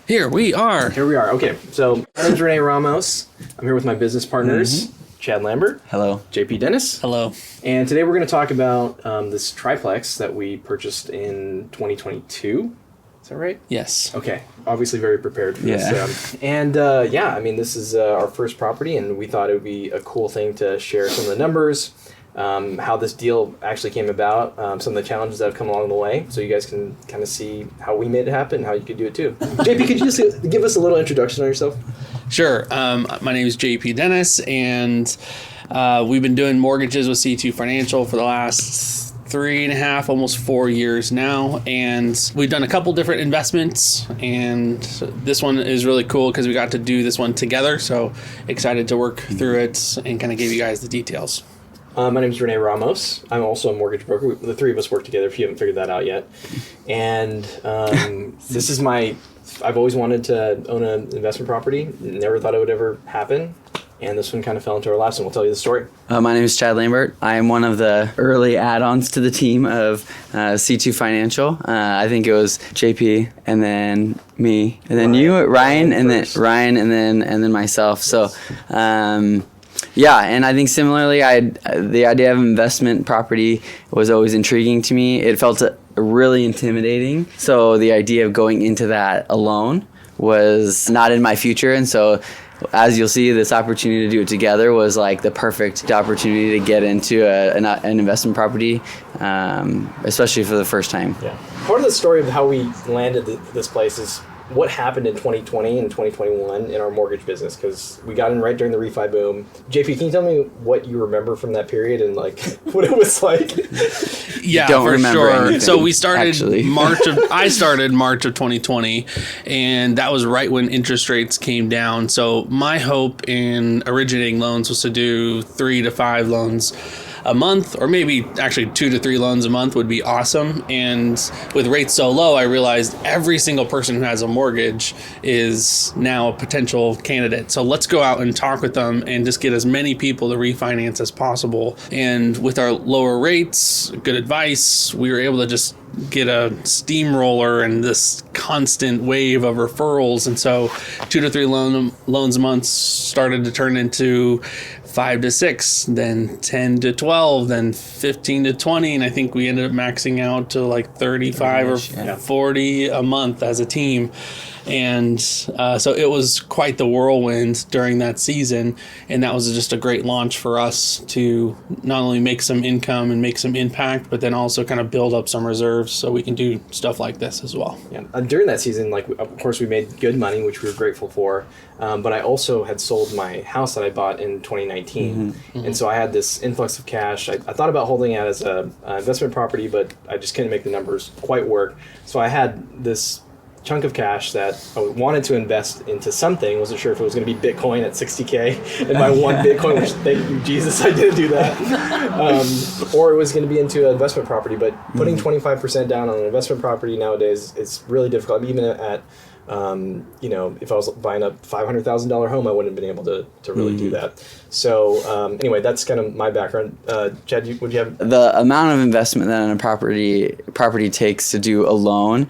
Here we are. Okay, so my name's Rene Ramos. I'm here with my business partners, Chad Lambert. Hello. JP Dennis. Hello. And today we're going to talk about this Triplex that we purchased in 2022. Is that right? Yes. Okay. Obviously very prepared for Yeah. this. This is our first property, and we thought it would be a cool thing to share some of the numbers, how this deal actually came about, some of the challenges that have come along the way, so you guys can kind of see how we made it happen and how you could do it too. JP, could you just give us a little introduction on yourself? Sure. My name is JP Dennis, and we've been doing mortgages with C2 Financial for the last 3.5, almost 4 years now, and we've done a couple different investments, and this one is really cool because we got to do this one together, so excited to work through it and kind of give you guys the details. My name is Rene Ramos. I'm also a mortgage broker. The three of us work together, if you haven't figured that out yet. And this is I've always wanted to own an investment property. Never thought it would ever happen. And this one kind of fell into our laps, and we'll tell you the story. My name is Chad Lambert. I am one of the early add-ons to the team of C2 Financial. I think it was JP, and then me, and then Ryan, and then myself. So, and I think similarly, the idea of investment property was always intriguing to me. It felt really intimidating. So the idea of going into that alone was not in my future, and so, as you'll see, this opportunity to do it together was like the perfect opportunity to get into an investment property, especially for the first time. Yeah. Part of the story of how we landed this place is what happened in 2020 and 2021 in our mortgage business, because we got in right during the refi boom. JP, can you tell me what you remember from that period and like what it was like? Yeah, don't for remember sure. anything, So we started actually. I started March of 2020, and that was right when interest rates came down. So my hope in originating loans was to do 3 to 5 loans a month, or maybe actually 2 to 3 loans a month would be awesome. And with rates so low, I realized every single person who has a mortgage is now a potential candidate. So let's go out and talk with them and just get as many people to refinance as possible. And with our lower rates, good advice, we were able to just get a steamroller and this constant wave of referrals. And so 2 to 3 loans a month started to turn into 5 to 6, then 10 to 12, then 15 to 20. And I think we ended up maxing out to like 35 or 40 a month as a team. And so it was quite the whirlwind during that season. And that was just a great launch for us to not only make some income and make some impact, but then also kind of build up some reserves so we can do stuff like this as well. Yeah. During that season, of course, we made good money, which we were grateful for. But I also had sold my house that I bought in 2019. Mm-hmm. And so I had this influx of cash. I thought about holding it as an investment property, but I just couldn't make the numbers quite work. So I had this chunk of cash that I wanted to invest into something. Wasn't sure if it was going to be Bitcoin at 60K and buy one Bitcoin, which thank you, Jesus, I didn't do that. Or it was going to be into an investment property. But putting 25% down on an investment property nowadays is really difficult. Even at if I was buying a $500,000 home, I wouldn't have been able to really do that. So anyway, that's kind of my background. Chad, would you have? The amount of investment that a property takes to do a loan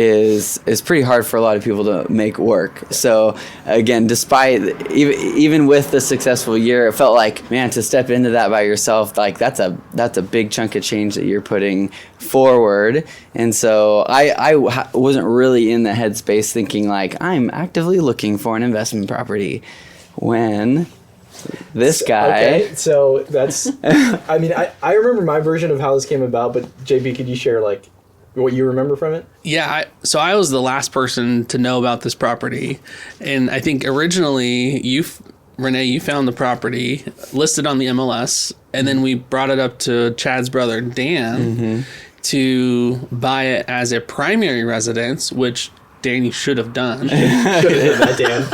is pretty hard for a lot of people to make work. So again, despite even with the successful year, it felt like, man, to step into that by yourself, like that's a big chunk of change that you're putting forward. And so I wasn't really in the headspace thinking like I'm actively looking for an investment property when this guy. Okay, so that's. I mean, I remember my version of how this came about, but JB, could you share like what you remember from it? Yeah, so I was the last person to know about this property. And I think originally Rene, you found the property listed on the MLS, and then we brought it up to Chad's brother, Dan, to buy it as a primary residence, which Dan, you should have done. Should have done that, Dan.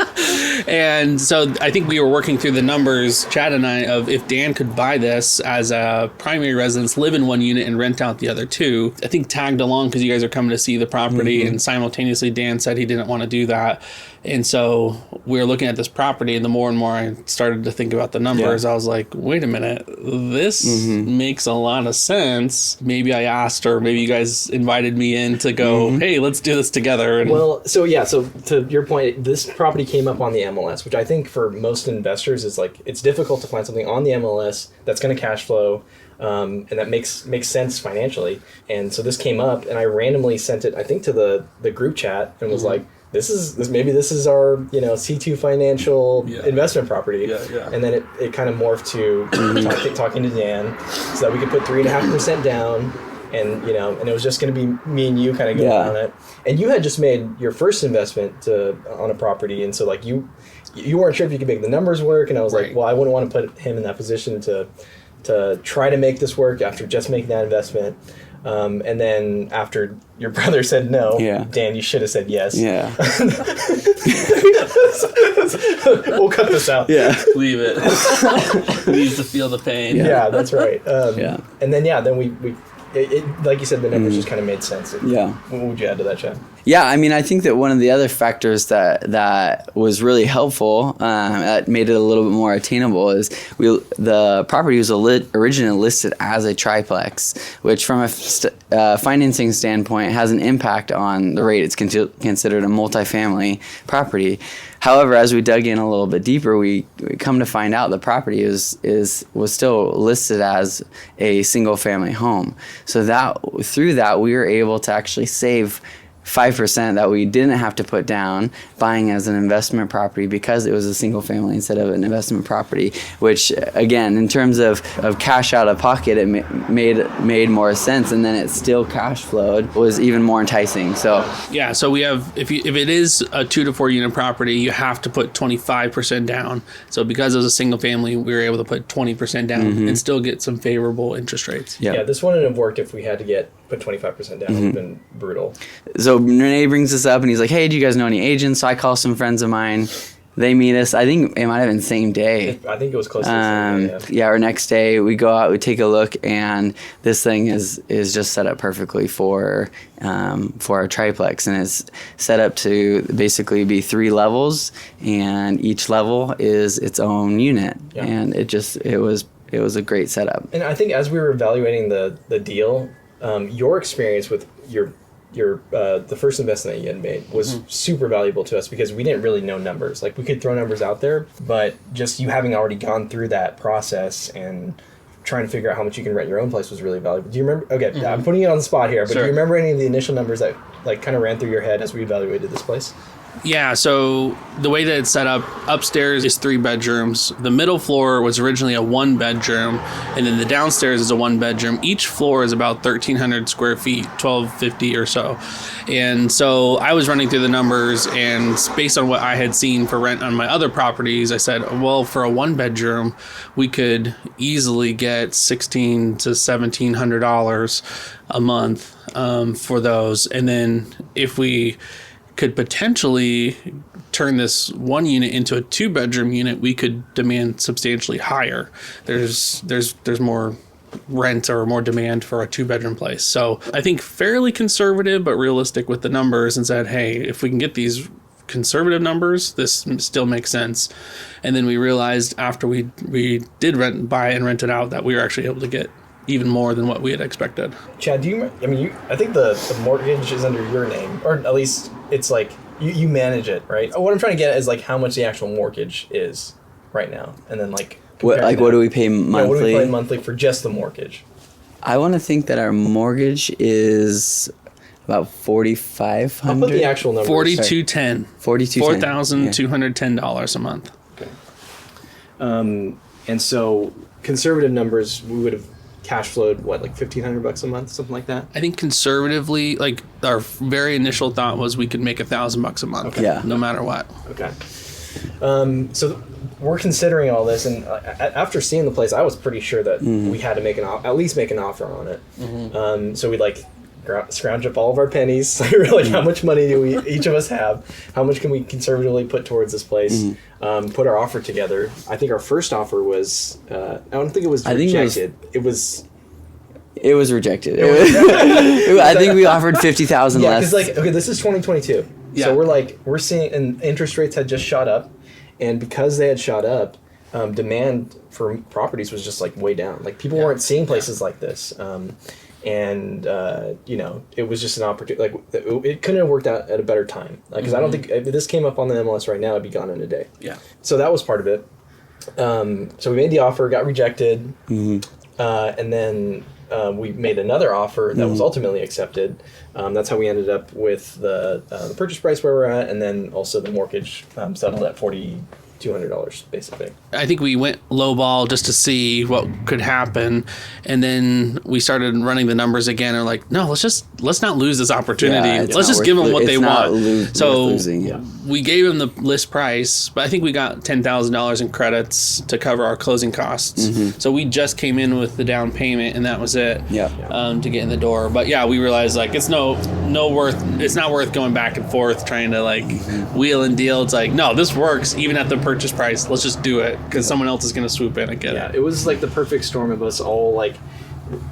And so I think we were working through the numbers, Chad and I, of if Dan could buy this as a primary residence, live in one unit and rent out the other two. I think tagged along because you guys are coming to see the property, and simultaneously Dan said he didn't want to do that. And so we were looking at this property, and the more and more I started to think about the numbers, I was like, wait a minute, this makes a lot of sense. Maybe I asked, or maybe you guys invited me in to go, hey, let's do this together. And so to your point, this property came up on the MLS, which I think for most investors is like, it's difficult to find something on the MLS that's going to cash flow. And that makes sense financially. And so this came up, and I randomly sent it, I think, to the group chat, and was like, this is our C2 financial investment property. And then it kind of morphed to talking to Dan so that we could put 3.5% down, and and it was just going to be me and you kind of going on it. And you had just made your first investment on a property, and so like you weren't sure if you could make the numbers work, and I was like, well, I wouldn't want to put him in that position to try to make this work after just making that investment. And then after your brother said no, Dan, you should have said yes. Yeah. We'll cut this out. Yeah. Leave it. We need to feel the pain. Yeah, that's right. And then we like you said, the numbers just kind of made sense. What would you add to that, Chad? Yeah, I mean, I think that one of the other factors that was really helpful, that made it a little bit more attainable, is the property was originally listed as a triplex, which from a financing standpoint has an impact on the rate. It's considered a multifamily property. However, as we dug in a little bit deeper, we come to find out the property was still listed as a single family home. So through that we were able to actually save 5% that we didn't have to put down buying as an investment property, because it was a single family instead of an investment property, which again, in terms of cash out of pocket, it made more sense, and then it still cash flowed, was even more enticing. So so we have, if it is a 2 to 4 unit property, you have to put 25% down. So because it was a single family, we were able to put 20% down and still get some favorable interest rates. Yeah, this wouldn't have worked if we had to put 25% down. It would have been brutal. So Renee brings this up, and he's like, hey, do you guys know any agents? So I call some friends of mine. They meet us. I think it might have been the same day. I think it was close to the same day, or next day. We go out, we take a look, and this thing is just set up perfectly for a triplex, and it's set up to basically be 3 levels, and each level is its own unit. And it was a great setup. And I think as we were evaluating the deal, your experience with the first investment that you had made was super valuable to us, because we didn't really know numbers. Like, we could throw numbers out there, but just you having already gone through that process and trying to figure out how much you can rent your own place was really valuable. Do you remember? Okay, I'm putting you on the spot here, but do you remember any of the initial numbers that like kind of ran through your head as we evaluated this place? Yeah, so the way that it's set up, upstairs is 3 bedrooms. The middle floor was originally a 1 bedroom, and then the downstairs is a 1 bedroom. Each floor is about 1,300 square feet, 1,250 or so. And so I was running through the numbers, and based on what I had seen for rent on my other properties, I said, well, for a 1 bedroom, we could easily get $1,600 to $1,700 a month for those. And then if we could potentially turn this 1 unit into a 2 bedroom unit, we could demand substantially higher. There's more rent or more demand for a 2 bedroom place. So I think fairly conservative but realistic with the numbers, and said, hey, if we can get these conservative numbers, this still makes sense. And then we realized after we did buy and rent it out, that we were actually able to get even more than what we had expected. Chad, I think the mortgage is under your name, or at least it's like you manage it, right? What I'm trying to get at is like how much the actual mortgage is right now, and then like what do we pay monthly? What do we pay monthly for just the mortgage? I want to think that our mortgage is about $4,500. I'll put the actual number. $4,210. $4,210 a month. Okay. And so conservative numbers, we would have cash flowed like $1,500 a month, something like that. I think conservatively, like our very initial thought was we could make $1,000 a month. Okay. No matter what. Okay. So we're considering all this, and after seeing the place, I was pretty sure that we had to at least make an offer on it. So we scrounge up all of our pennies. We were like, how much money do we each of us have? How much can we conservatively put towards this place? Put our offer together. I think our first offer was, I don't think it was rejected. It was rejected. I think we offered 50,000 yeah, less. because this is 2022. Yeah. So we're seeing, and interest rates had just shot up, and because they had shot up, demand for properties was just like way down. Like people weren't seeing places like this, and it was just an opportunity. Like it couldn't have worked out at a better time. Because I don't think if this came up on the MLS right now, it'd be gone in a day. Yeah. So that was part of it. So we made the offer, got rejected, and then we made another offer that was ultimately accepted. That's how we ended up with the purchase price where we're at, and then also the mortgage settled at $4,200 basically. I think we went lowball just to see what could happen, and then we started running the numbers again. And like, no, let's not lose this opportunity. Yeah, let's just give them what they want. So yeah. we gave them the list price, but I think we got $10,000 in credits to cover our closing costs. So we just came in with the down payment, and that was it. To get in the door. But yeah, we realized like it's not worth going back and forth trying to like wheel and deal. It's like, no, this works even at the purchase price. Let's just do it because someone else is going to swoop in and get it. It was like the perfect storm of us all like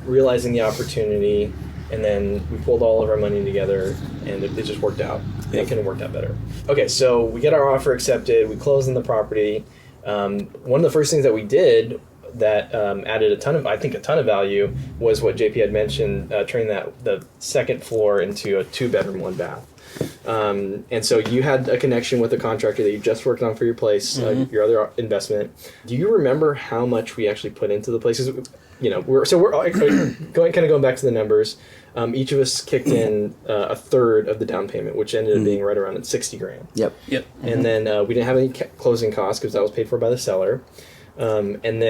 realizing the opportunity, and then we pulled all of our money together, and it just worked out. It couldn't have worked out better. Okay, so we get our offer accepted. We closed on the property. One of the first things that we did that added a ton of value was what JP had mentioned, turning the second floor into a 2-bedroom, 1-bath. And so you had a connection with a contractor that you just worked on for your place, your other investment. Do you remember how much we actually put into the places? We're going back to the numbers. Each of us kicked in a third of the down payment, which ended up being right around at $60,000. Yep. And then we didn't have any closing costs because that was paid for by the seller. And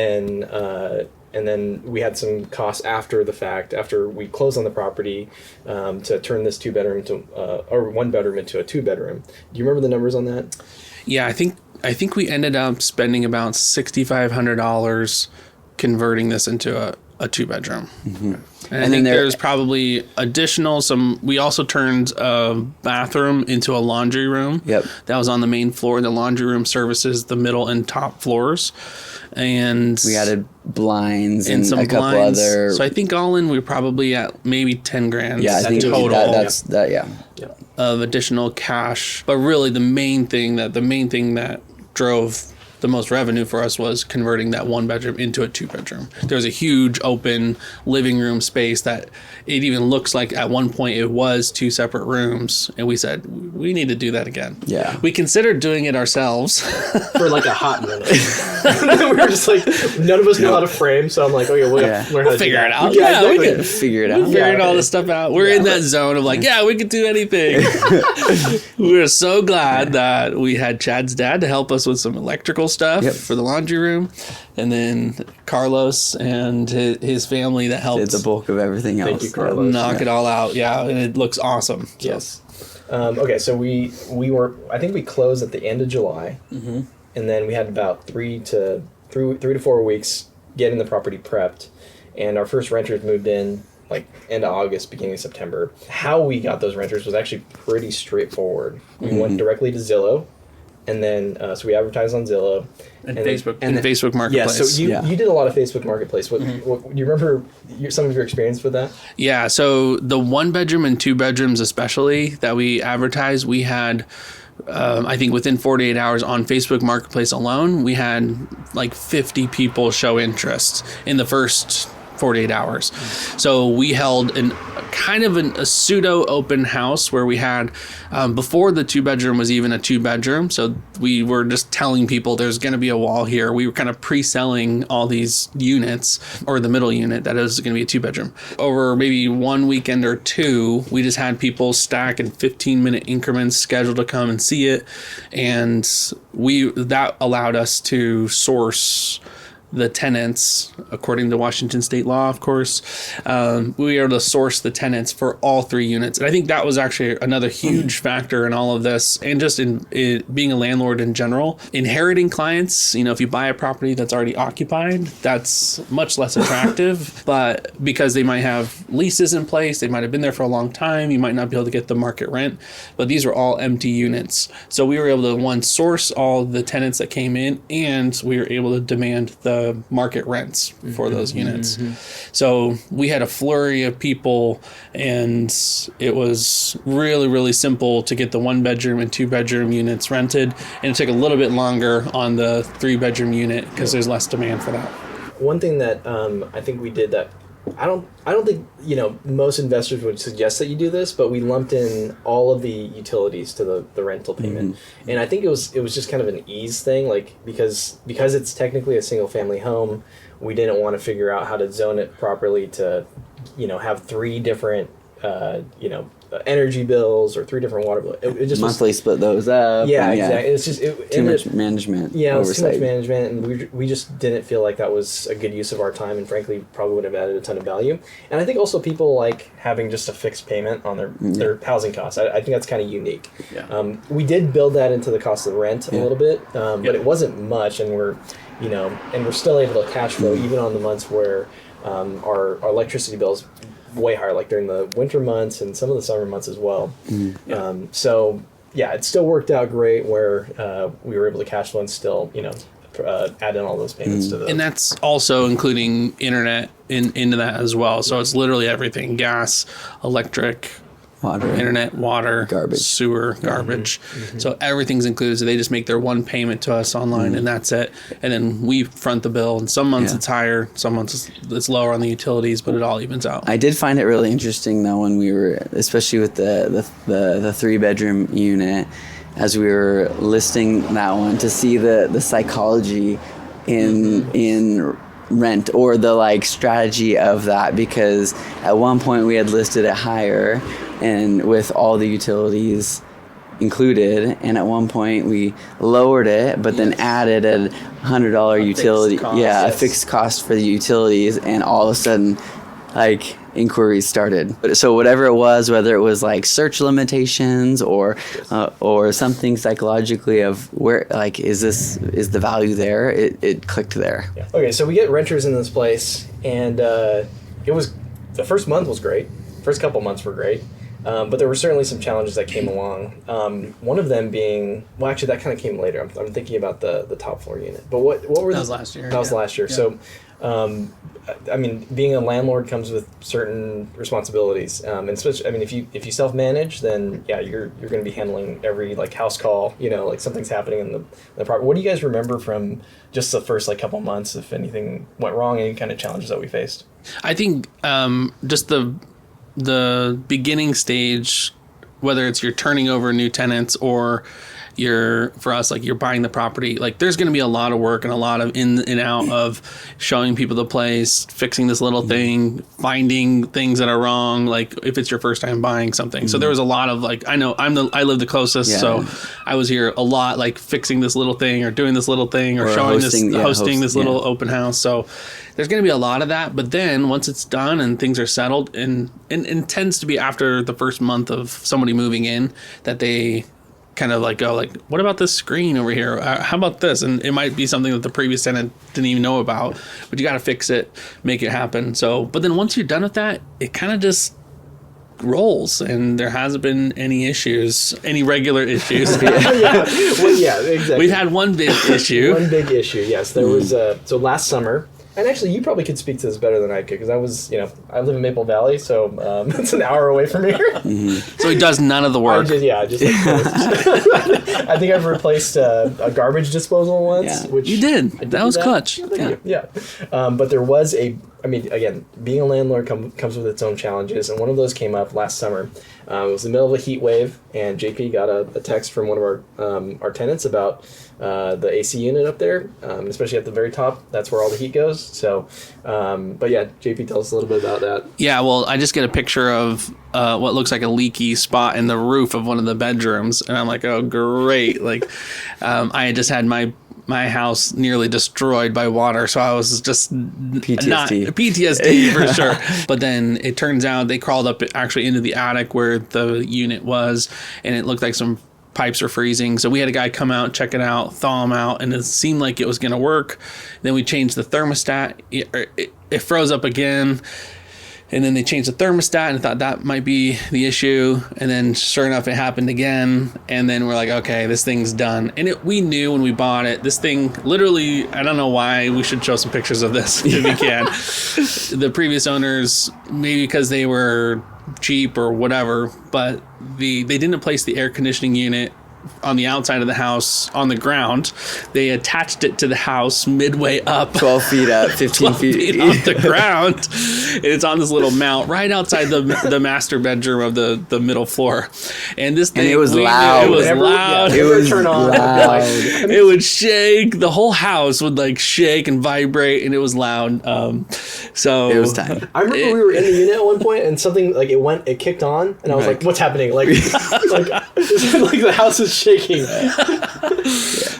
then we had some costs after the fact, after we closed on the property, to turn this 2-bedroom or 1-bedroom into a 2-bedroom. Do you remember the numbers on that? Yeah, I think we ended up spending about $6,500 converting this into a 2-bedroom. And I think there's probably additional we also turned a bathroom into a laundry room. That was on the main floor. The laundry room services the middle and top floors. And we added blinds and some a couple blinds. other. So I think all in we're probably at maybe $10,000. Yeah, I think total. that's Of additional cash. But really the main thing that drove the most revenue for us was converting that 1-bedroom into a 2-bedroom. There was a huge open living room space that it even looks like at one point it was 2 separate rooms, and we said we need to do that again. Yeah, we considered doing it ourselves for like a hot minute. We were just like, none of us know how to frame, so I'm like, okay, we'll learn how to figure it out. Yeah, we can figure it out. We figured all this stuff out. We're in that zone of like, we could do anything. We were so glad that we had Chad's dad to help us with some electrical stuff for the laundry room, and then Carlos and his family that helped did the bulk of everything else. Thank you, Carlos. Knock it all out. And it looks awesome. So. Yes. Okay, so we were, I think we closed at the end of July, and then we had about 3 to 4 weeks getting the property prepped, and our first renters moved in like end of August, beginning of September. How we got those renters was actually pretty straightforward. We went directly to Zillow. And then, so we advertised on Zillow and Facebook, and Facebook Marketplace. Yeah, so you did a lot of Facebook Marketplace. What do you remember some of your experience with that? Yeah, so the 1-bedroom and 2-bedrooms especially that we advertised, we had, I think within 48 hours on Facebook Marketplace alone, we had like 50 people show interest in the first 48 hours. So we held a pseudo open house where we had, before the 2-bedroom was even a 2-bedroom. So we were just telling people there's going to be a wall here. We were kind of pre-selling all these units, or the middle unit that is going to be a 2-bedroom. Over maybe one weekend or two, we just had people stack in 15-minute increments scheduled to come and see it. And that allowed us to source the tenants, according to Washington state law, of course, we were able to source the tenants for all 3 units. And I think that was actually another huge factor in all of this, and just in being a landlord in general. Inheriting clients, if you buy a property that's already occupied, that's much less attractive, but because they might have leases in place, they might have been there for a long time, you might not be able to get the market rent, but these were all empty units. So we were able to, one, source all the tenants that came in, and we were able to demand the market rents for those units. So we had a flurry of people, and it was really, really simple to get the 1-bedroom and 2-bedroom units rented, and it took a little bit longer on the 3-bedroom unit because there's less demand for that. One thing that I think we did that I don't think most investors would suggest that you do this, but we lumped in all of the utilities to the rental payment, and I think it was just kind of an ease thing, like because it's technically a single family home, we didn't want to figure out how to zone it properly to have 3 different energy bills or 3 different water bills. It just monthly split those up. Yeah, exactly. It's just too much management. Yeah, it was too oversight. much management, and we just didn't feel like that was a good use of our time, and frankly, probably would have added a ton of value. And I think also people like having just a fixed payment on their housing costs. I think that's kind of unique. Yeah. We did build that into the cost of rent a little bit, but it wasn't much, and we're still able to cash flow even on the months where our electricity bills way higher, like during the winter months and some of the summer months as well. So yeah, it still worked out great where we were able to cash flow and still add in all those payments to the. And that's also including internet into that as well. So it's literally everything: gas, electric, Water. internet, water, Garbage. sewer, garbage. So everything's included. So they just make their one payment to us online, and that's it. And then we front the bill. And some months it's higher, some months it's lower on the utilities, but it all evens out. I did find it really interesting though when we were, especially with the 3-bedroom unit, as we were listing that one, to see the psychology in rent, or the strategy of that, because at one point we had listed it higher and with all the utilities included, and at one point we lowered it but then added a $100 utility a fixed cost for the utilities, and all of a sudden inquiries started. So whatever it was, whether it was search limitations or something psychologically of where is the value there, it clicked there. Yeah. Okay, so we get renters in this place, and it was, the first month was great. First couple months were great. But there were certainly some challenges that came along. One of them being, well, actually, that kind of came later. I'm thinking about the top floor unit. But what were That was last year. That was last year. Yeah. So, being a landlord comes with certain responsibilities. And especially, if you self-manage, then you're going to be handling every house call. Something's happening in the property. What do you guys remember from just the first couple months, if anything went wrong, any kind of challenges that we faced? I think just the beginning stage, whether it's you're turning over new tenants or you're buying the property, there's going to be a lot of work and a lot of in and out of showing people the place, fixing this little thing, finding things that are wrong, if it's your first time buying something. So there was a lot of I live the closest, so I was here a lot, fixing this little thing or doing this little thing or showing hosting this little open house. So there's going to be a lot of that, but then once it's done and things are settled, and tends to be after the first month of somebody moving in that they kind of go what about this screen over here? How about this? And it might be something that the previous tenant didn't even know about, but you got to fix it, make it happen. So, but then once you're done with that, it kind of just rolls, and there hasn't been any regular issues. Exactly. We've had one big issue. One big issue, yes. There was so last summer. And actually, you probably could speak to this better than I could, because I live in Maple Valley, so it's an hour away from here. So he does none of the work. I think I've replaced a garbage disposal once. Yeah. Which you did. That was clutch. Yeah. But there was again, being a landlord comes with its own challenges, and one of those came up last summer. It was the middle of a heat wave, and JP got a text from one of our tenants about the AC unit up there, especially at the very top. That's where all the heat goes. So, but yeah, JP, tell us a little bit about that. Yeah, well, I just get a picture of what looks like a leaky spot in the roof of one of the bedrooms, and I'm like, oh, great. I had just had my my house nearly destroyed by water, so I was just PTSD for sure. But then it turns out they crawled up actually into the attic where the unit was, and it looked like some pipes were freezing. So we had a guy come out, check it out, thaw them out, and it seemed like it was going to work. Then we changed the thermostat. It froze up again. And then they changed the thermostat and thought that might be the issue. And then sure enough, it happened again. And then we're like, okay, this thing's done. And we knew when we bought it, this thing literally, I don't know why, we should show some pictures of this if we can. The previous owners, maybe because they were cheap or whatever, but they didn't place the air conditioning unit on the outside of the house on the ground. They attached it to the house midway up 12 feet up, 15 feet off the ground, and it's on this little mount right outside the master bedroom of the middle floor. And this thing, and it was loud. It was loud. It was turn on. loud. It would shake. The whole house would like shake and vibrate, and it was loud. So it was time. I remember we were in the unit at one point, and something like it kicked on, and I was like, "What's happening?" Like the house is shaking.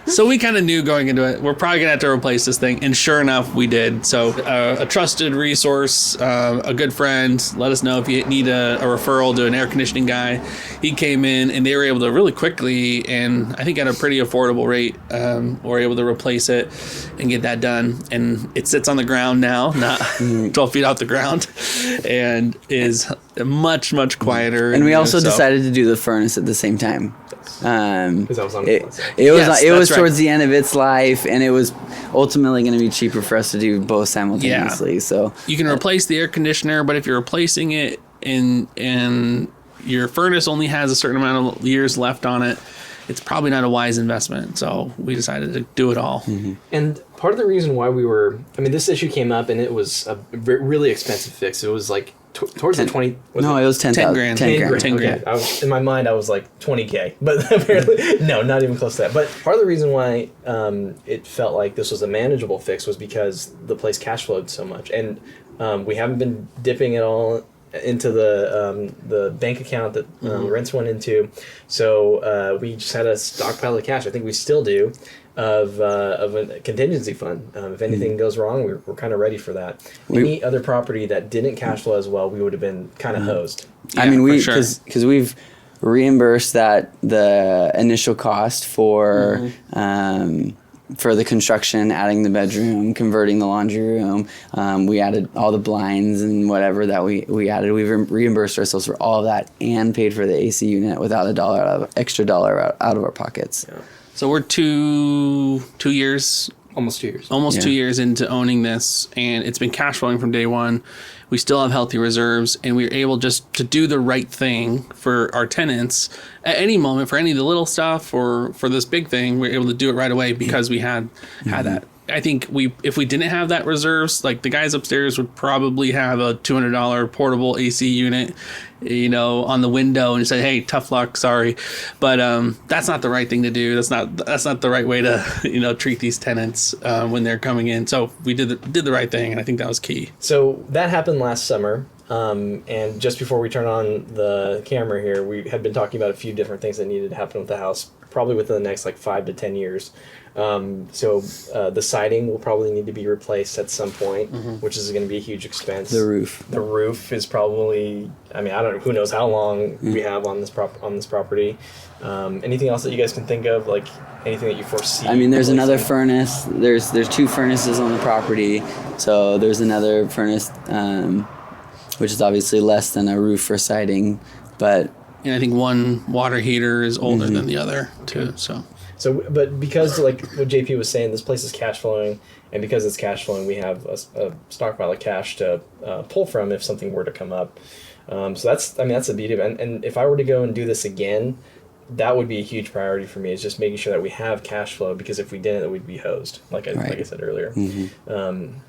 So we kind of knew going into it, we're probably gonna have to replace this thing, and sure enough, we did. So a trusted resource, a good friend, let us know if you need a referral to an air conditioning guy. He came in, and they were able to really quickly, and I think at a pretty affordable rate, were able to replace it and get that done. And it sits on the ground now, not 12 feet off the ground, and is much, much quieter. And we also decided to do the furnace at the same time. Because I was on it was towards the end of its life, and it was ultimately going to be cheaper for us to do both simultaneously. So you can replace the air conditioner, but if you're replacing it and your furnace only has a certain amount of years left on it, it's probably not a wise investment. So we decided to do it all. Mm-hmm. And part of the reason why this issue came up, and it was a really expensive fix. It was like towards the 20. It was 10 grand. 10 grand. 10 grand. In my mind, I was like 20K, but apparently, no, not even close to that. But part of the reason why it felt like this was a manageable fix was because the place cash flowed so much, and we haven't been dipping at all into the bank account that rents went into. So we just had a stockpile of cash. I think we still do. Of a contingency fund. If anything goes wrong, we're kind of ready for that. Any other property that didn't cash flow as well, we would have been kind of hosed. I mean, because we've reimbursed the initial cost for the construction, adding the bedroom, converting the laundry room. We added all the blinds and whatever that we added. We've reimbursed ourselves for all of that and paid for the AC unit without extra dollar out of our pockets. Yeah. So we're two years, almost 2 years, 2 years into owning this, and it's been cash flowing from day one. We still have healthy reserves, and we were able just to do the right thing for our tenants at any moment, for any of the little stuff or for this big thing. We were able to do it right away because we had that. I think if we didn't have that reserves, like the guys upstairs would probably have a $200 portable AC unit, on the window and say, hey, tough luck, sorry. But that's not the right thing to do. That's not the right way to, treat these tenants when they're coming in. So we did the right thing, and I think that was key. So that happened last summer. And just before we turn on the camera here, we had been talking about a few different things that needed to happen with the house, probably within the next 5 to 10 years. So the siding will probably need to be replaced at some point, which is going to be a huge expense. The roof is probably, I don't know, who knows how long we have on this property. Anything else that you guys can think of, like anything that you foresee? There's another furnace. There's 2 furnaces on the property, so there's another furnace, which is obviously less than a roof for siding, but. And I think one water heater is older than the other too. So, but because like what JP was saying, this place is cash flowing, and because it's cash flowing, we have a stockpile of cash to pull from if something were to come up. So that's the beauty of it. And if I were to go and do this again, that would be a huge priority for me, is just making sure that we have cash flow, because if we didn't, we'd be hosed, like I said earlier.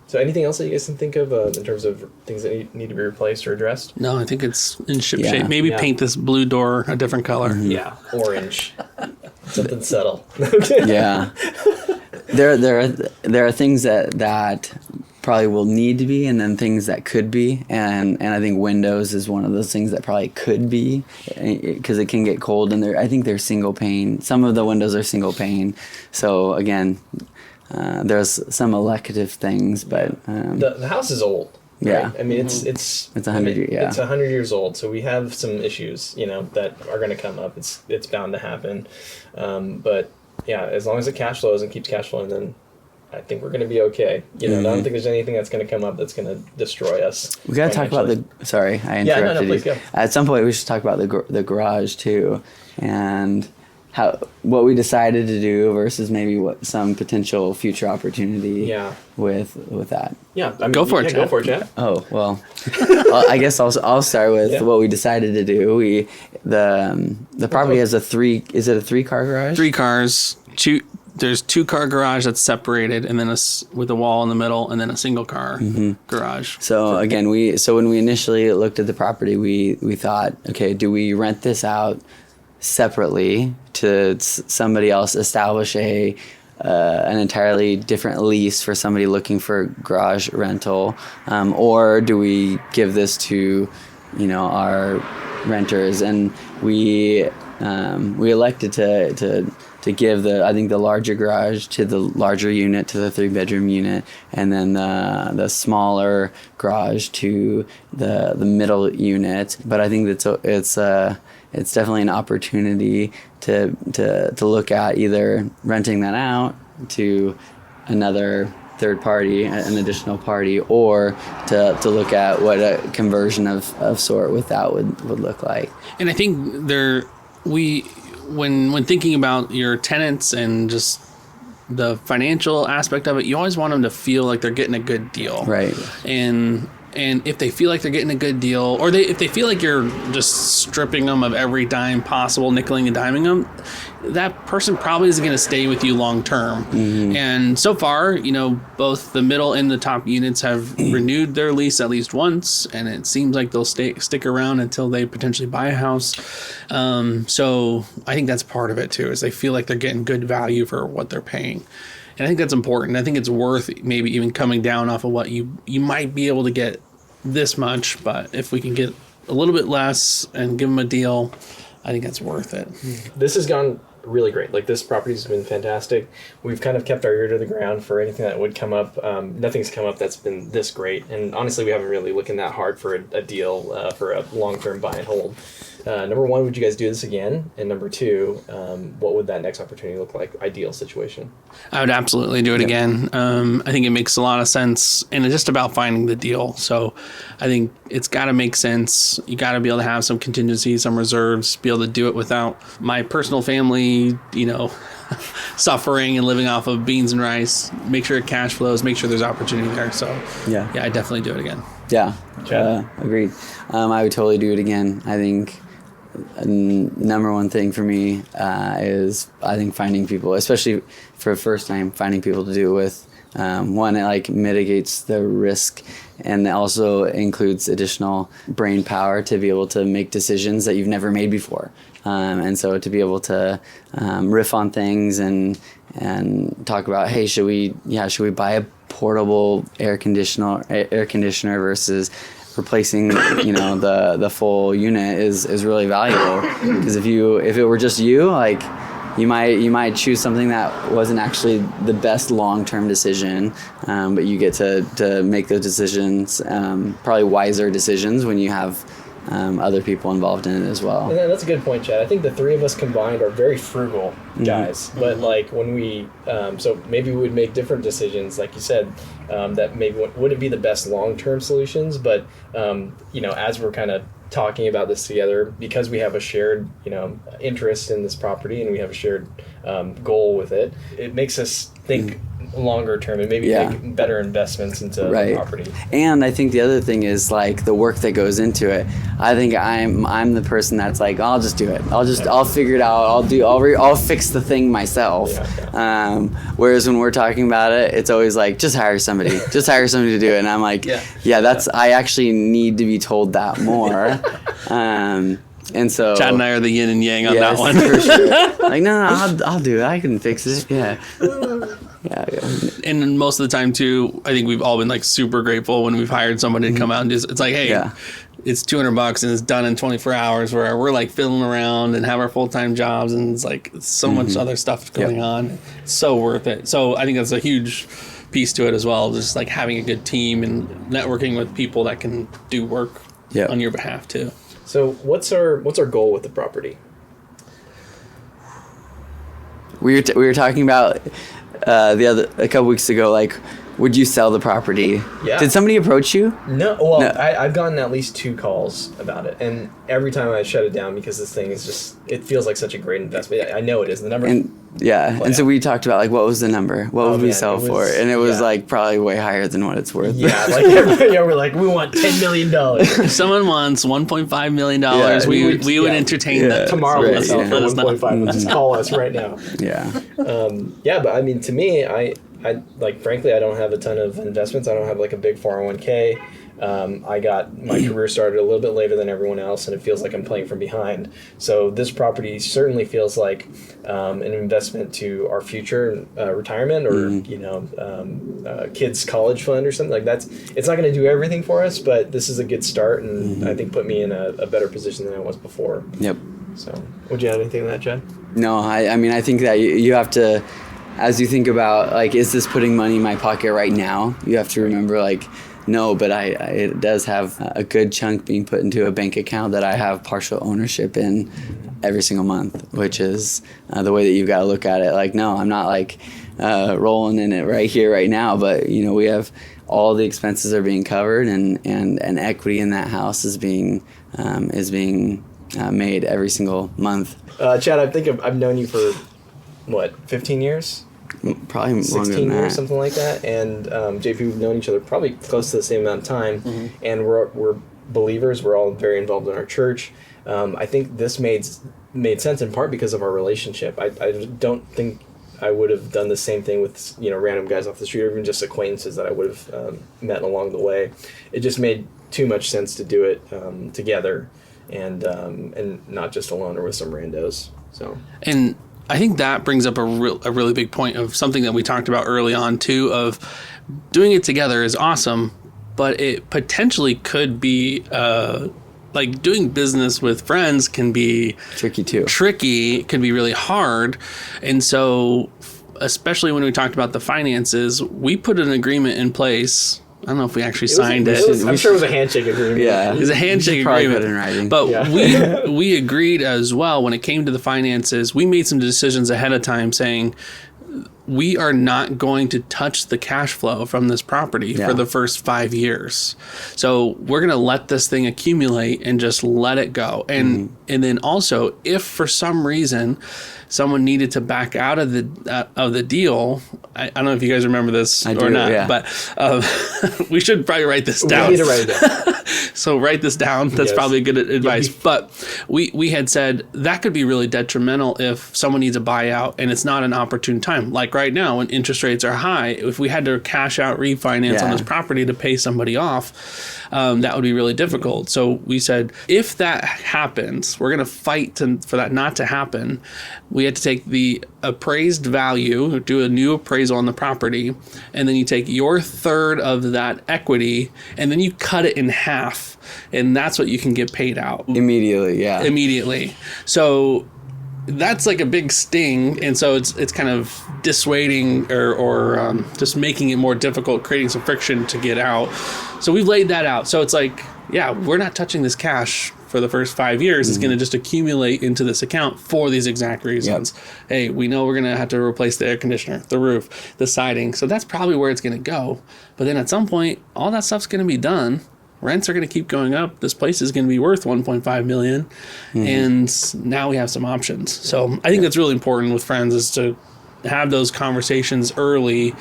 So anything else that you guys can think of in terms of things that need to be replaced or addressed? No, I think it's in shape. Maybe paint this blue door a different color. Yeah, orange. Something subtle. Yeah. There are things that probably will need to be, and then things that could be, and I think windows is one of those things that probably could be, because it can get cold, and I think they're single pane. Some of the windows are single pane, so again, there's some elective things, but the house is old. Yeah, right? I mean it's 100 years. Yeah, it's 100 years old, so we have some issues, that are going to come up. It's bound to happen, but yeah, as long as it cash flows and keeps cash flowing, then I think we're going to be okay. I don't think there's anything that's going to come up that's going to destroy us. We got to talk about sorry, I interrupted you. Please go. At some point, we should talk about the garage too, and what we decided to do versus maybe what some potential future opportunity with that. Yeah, I mean, go for it, Chad. Go for it, Chad. Oh well, I guess I'll start with what we decided to do. The property has a 3-car garage? 3 cars. There's 2-car garage that's separated, and then with a wall in the middle, and then a single car garage. So again, when we initially looked at the property, we thought, okay, do we rent this out separately to somebody else, establish an entirely different lease for somebody looking for garage rental, or do we give this to our renters? And we elected to give the larger garage to the larger unit, to the 3-bedroom unit, and then the smaller garage to the middle unit. But I think it's definitely an opportunity to look at either renting that out to another third party, an additional party, or to look at what a conversion of sort with that would look like. And I think when thinking about your tenants and just the financial aspect of it, you always want them to feel like they're getting a good deal. Right. And if they feel like they're getting a good deal, or if they feel like you're just stripping them of every dime possible, nickeling and diming them, that person probably isn't going to stay with you long term. Mm-hmm. And so far, both the middle and the top units have renewed their lease at least once, and it seems like they'll stick around until they potentially buy a house. So I think that's part of it too, is they feel like they're getting good value for what they're paying. And I think that's important. I think it's worth maybe even coming down off of what you might be able to get this much, but if we can get a little bit less and give them a deal, I think that's worth it. This has gone really great. Like, this property's been fantastic. We've kind of kept our ear to the ground for anything that would come up. Nothing's come up that's been this great. And honestly, we haven't really looking that hard for a deal for a long-term buy and hold. Number one, would you guys do this again? And number two, what would that next opportunity look like? Ideal situation. I would absolutely do it again. I think it makes a lot of sense, and it's just about finding the deal. So I think it's got to make sense. You got to be able to have some contingency, some reserves, be able to do it without my personal family, suffering and living off of beans and rice. Make sure it cash flows, make sure there's opportunity there. So yeah, I definitely do it again. Yeah, agreed. I would totally do it again. I think number one thing for me is I think finding people, especially for the first time, finding people to do it with. One, it mitigates the risk, and also includes additional brain power to be able to make decisions that you've never made before. And so to be able to riff on things and talk about, hey, should we buy a portable air conditioner versus replacing the full unit is really valuable, because if it were just you, you might choose something that wasn't actually the best long-term decision, but you get to make those decisions, probably wiser decisions, when you have other people involved in it as well. And that's a good point, Chad. I think the three of us combined are very frugal guys, but when we so maybe we would make different decisions, like you said, that maybe wouldn't be the best long-term solutions, but as we're kind of talking about this together, because we have a shared interest in this property, and we have a shared goal with it, it makes us think longer term and maybe make better investments into the property. And I think the other thing is the work that goes into it. I think I'm the person that's I'll just do it. I'll figure it out. I'll fix the thing myself. Whereas when we're talking about it, it's always just hire somebody. Just hire somebody to do it. And I'm I actually need to be told that more. And so Chad and I are the yin and yang on yes, that one. for sure. Like, no, I'll do it. I can fix it. Yeah. Yeah. And most of the time too, I think we've all been like super grateful when we've hired somebody to come out and just, it's like, hey, it's $200 and it's done in 24 hours, where we're like fiddling around and have our full-time jobs, and it's like so much other stuff going on. It's so worth it. So I think that's a huge piece to it as well, just like having a good team and networking with people that can do work on your behalf too. So what's our goal with the property? We were talking about a couple weeks ago, like, would you sell the property? Yeah. Did somebody approach you? No. Well, No. I've gotten at least 2 calls about it, and every time I shut it down because this thing is just, it feels like such a great investment. I know it is. The number. And so we talked about, like, what was the number? What would we sell for? And it was like probably way higher than what it's worth. Yeah, like we're like, we want $10 million. If someone wants $1.5 million, we would entertain that. Tomorrow we'll sell for 1.5. Just call us right now. Yeah. But I mean, to me, I like, frankly, I don't have a ton of investments. I don't have like a big 401k. I got my career started a little bit later than everyone else, and it feels like I'm playing from behind. So this property certainly feels like an investment to our future retirement, or kids' college fund or something like that. It's not going to do everything for us, but this is a good start, and I think put me in a better position than I was before. Yep. So, would you add anything to that, Chad? No, I mean, I think that you have to, as you think about, like, is this putting money in my pocket right now? You have to remember, like, no, but it does have a good chunk being put into a bank account that I have partial ownership in every single month, which is the way that you've got to look at it. Like, no, I'm not like rolling in it right here, right now, but we have all the expenses are being covered, and equity in that house is being made every single month. Chad, I think I've known you for, 15 years? Probably 16 longer years, something like that. And JP, we've known each other probably close to the same amount of time. And we're believers. We're all very involved in our church. I think this made sense in part because of our relationship. I don't think I would have done the same thing with random guys off the street, or even just acquaintances that I would have met along the way. It just made too much sense to do it together, and not just alone or with some randos. So. And I think that brings up a really big point of something that we talked about early on too, of doing it together is awesome, but it potentially could be like doing business with friends can be tricky too. It can be really hard. And so, especially when we talked about the finances, we put an agreement in place. I don't know if we actually signed it. I'm sure it was a handshake agreement. Yeah. It was a handshake agreement. Put in writing. But we agreed as well when it came to the finances. We made some decisions ahead of time saying we are not going to touch the cash flow from this property for the first 5 years. So we're going to let this thing accumulate and just let it go. And then also, if for some reason someone needed to back out of the deal, I don't know if you guys remember this or not, but we should probably write this down. We need to write it down. So write this down. That's probably good advice. But we had said that could be really detrimental if someone needs a buyout and it's not an opportune time. Like right now when interest rates are high, if we had to cash out refinance on this property to pay somebody off, that would be really difficult. So we said, if that happens, we're going to fight for that not to happen. We had to take the appraised value, do a new appraisal on the property, and then you take your third of that equity, and then you cut it in half, and that's what you can get paid out. Immediately. So that's like a big sting, and so it's kind of dissuading or just making it more difficult, creating some friction to get out. So we've laid that out. So it's like, we're not touching this cash for the first 5 years. It's going to just accumulate into this account for these exact reasons. Hey, we know we're going to have to replace the air conditioner, the roof, the siding. So that's probably where it's going to go. But then at some point, all that stuff's going to be done. Rents are going to keep going up. This place is going to be worth $1.5 million. And now we have some options. So I think that's really important with friends, is to have those conversations early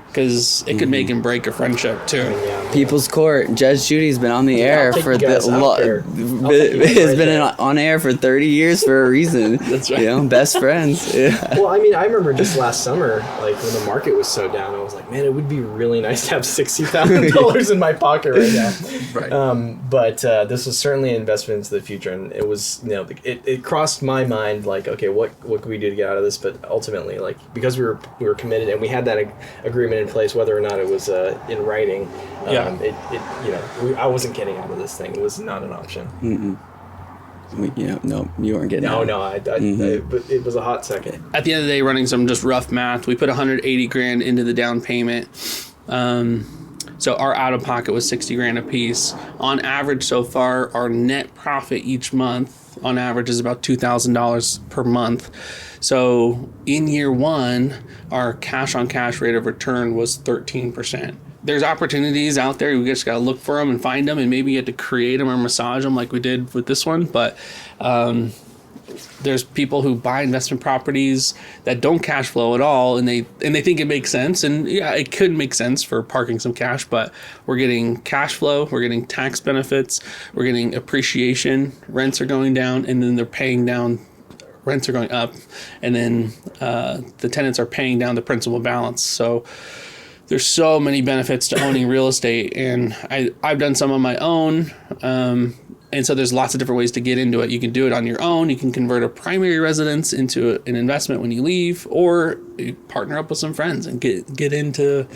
because it could make and break a friendship too. Yeah. People's Court. Judge Judy's been on the air take for you guys out there. I'll take you It's right been there. on air for 30 years for a reason. That's right. You know, best friends. Yeah. Well, I mean, I remember just last summer, like when the market was so down, I was like, man, it would be really nice to have $60,000 in my pocket right now. Right. But this was certainly an investment into the future, and it was, you know, it crossed my mind like, okay, what can we do to get out of this? But ultimately, like, because we were committed and we had that agreement in place, whether or not it was in writing, I wasn't getting out of this thing. It was not an option. No, you weren't getting No, it. no, but it was a hot second. At the end of the day, running some just rough math, we put 180 grand into the down payment. So our out of pocket was 60 grand a piece. On average, so far, our net profit each month, on average, is about $2,000 per month. So in year one, our cash on cash rate of return was 13%. There's opportunities out there. We just got to look for them and find them, and maybe you have to create them or massage them like we did with this one. But there's people who buy investment properties that don't cash flow at all, and they think it makes sense. And yeah, it could make sense for parking some cash, but we're getting cash flow, we're getting tax benefits, we're getting appreciation, rents are going down, and then they're paying down. Rents are going up, and then the tenants are paying down the principal balance. So there's so many benefits to owning real estate, and I've done some on my own. And so there's lots of different ways to get into it. You can do it on your own. You can convert a primary residence into an investment when you leave, or you partner up with some friends and get into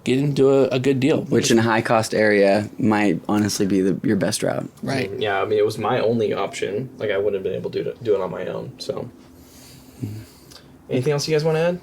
a good deal. Which in a high cost area might honestly be your best route. Right. Yeah, I mean, it was my only option. Like, I wouldn't have been able to do it on my own. So, anything else you guys want to add?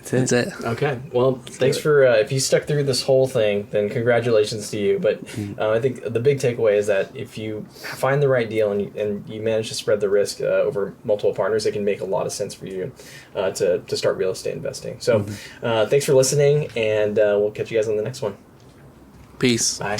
That's it. Okay. Well, thanks for if you stuck through this whole thing, then congratulations to you. But I think the big takeaway is that if you find the right deal and you manage to spread the risk over multiple partners, it can make a lot of sense for you to start real estate investing. So thanks for listening, and we'll catch you guys on the next one. Peace. Bye.